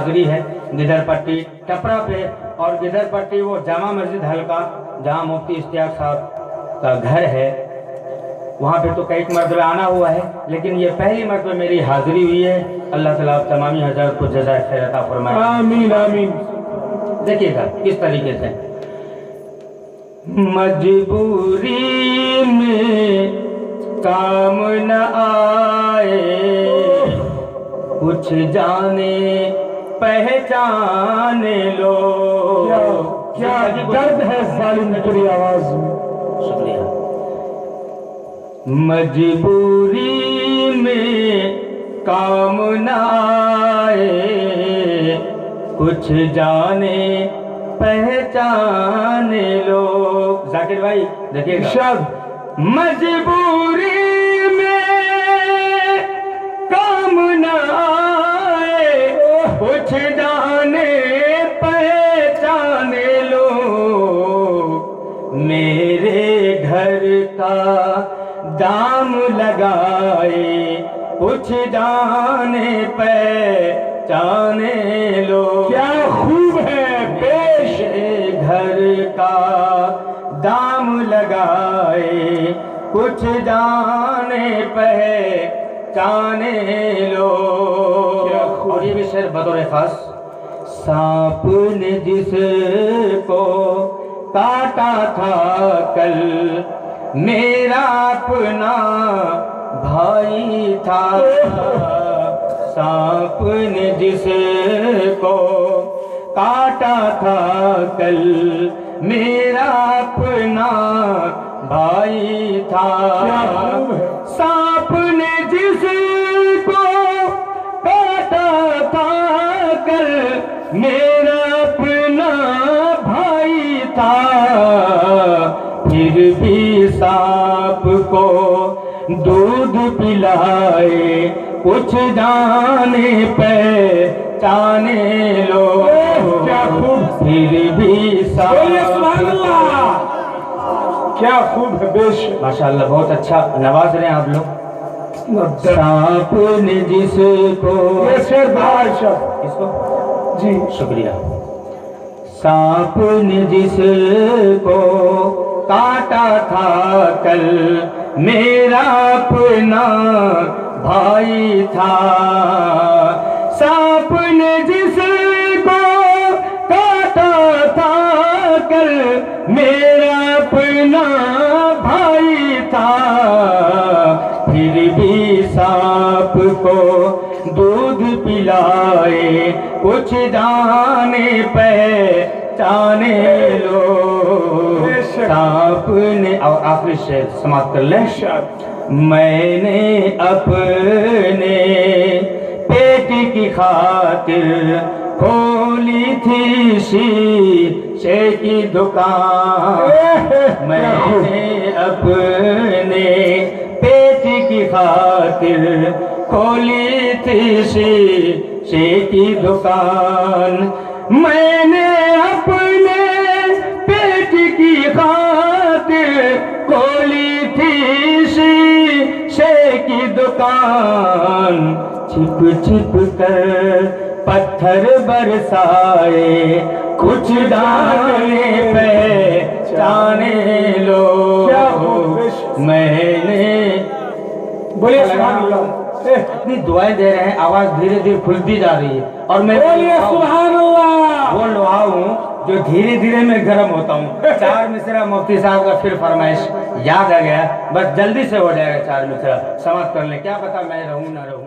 حاضری ہے گدر پٹی ٹپرا پہ، اور گدر پٹی وہ جامع مسجد حلقہ جہاں مفتی اشتیاق صاحب کا گھر ہے، وہاں پہ تو کئی مرتبہ آنا ہوا ہے، لیکن یہ پہلی مرتبہ میری حاضری ہوئی ہے۔ اللہ تعالیٰ آپ تمامی حضرات کو جزائے خیر عطا فرمائے، آمین آمین۔ دیکھیے گا کس طریقے سے مجبوری میں کام نہ آئے، کچھ جانے پہچان لو۔ کیا درد ہے ظالم تیری آواز میں۔ شکریہ۔ مجبوری میں کام نہ آئے، کچھ جانے پہچان لو۔ ذاکر بھائی دیکھیے گا، مجبوری میں کام نہ آئے، کچھ جانے پہچان لو۔ میرے گھر کا دام لگائے، کچھ جانے پہچان لو۔ کیا خوب ہے پیش، گھر کا دام لگائے، کچھ جانے پہچان لو۔ اور یہ بھی شعر بطور خاص، سانپ نے جس کو کاٹا تھا کل، میرا اپنا بھائی تھا۔ سانپ نے جس کو کاٹا تھا کل، میرا اپنا بھائی تھا۔ سانپ نے جس کو کاٹا تھا کل، میرا اپنا بھائی تھا۔ پھر بھی سانپ کو دودھ پلائے، کچھ جانے پہچان لو۔ پھر بھی کیا خوب ہے بیش، ماشاءاللہ بہت اچھا نواز رہے ہیں آپ لوگ۔ سانپ نے جس کو، یہ شعر بادشاہ اس کو جی شکریہ۔ سانپ نے جس کو کاٹا تھا کل، میرا اپنا بھائی تھا۔ سانپ نے جس کو کاٹا تھا کل، میرا اپنا بھائی تھا۔ پھر بھی سانپ کو دودھ پلائے، کچھ جانے پہچان لو۔ سانپ نے، اور آخری شعر سماعت کر لیں۔ میں نے اپنے پیٹ کی خاطر کھولی تھی شیشے کی دکان، میں نے اپنے پیٹ کی خاطر کھولی تھی شیشے کی دکان۔ میں نے اپنے پیٹ کی خاطر کھولی تھی شیشے کی دکان۔ چھپ چھپ کر پتھر برسائے، کچھ جانے پہچان لو۔ میں نے بولے سبحان اللہ، اتنی دعائیں دے رہے ہیں، آواز دھیرے دھیرے کھلتی جا رہی ہے، اور میں سبحان اللہ، وہ لوہا ہوں جو دھیرے دھیرے میں گرم ہوتا ہوں۔ 4 مصرع مفتی صاحب کا پھر فرمائش یاد آ گیا، بس جلدی سے ہو جائے گا 4 مصرع، سماعت کر لیں، کیا پتا میں رہوں نہ رہوں۔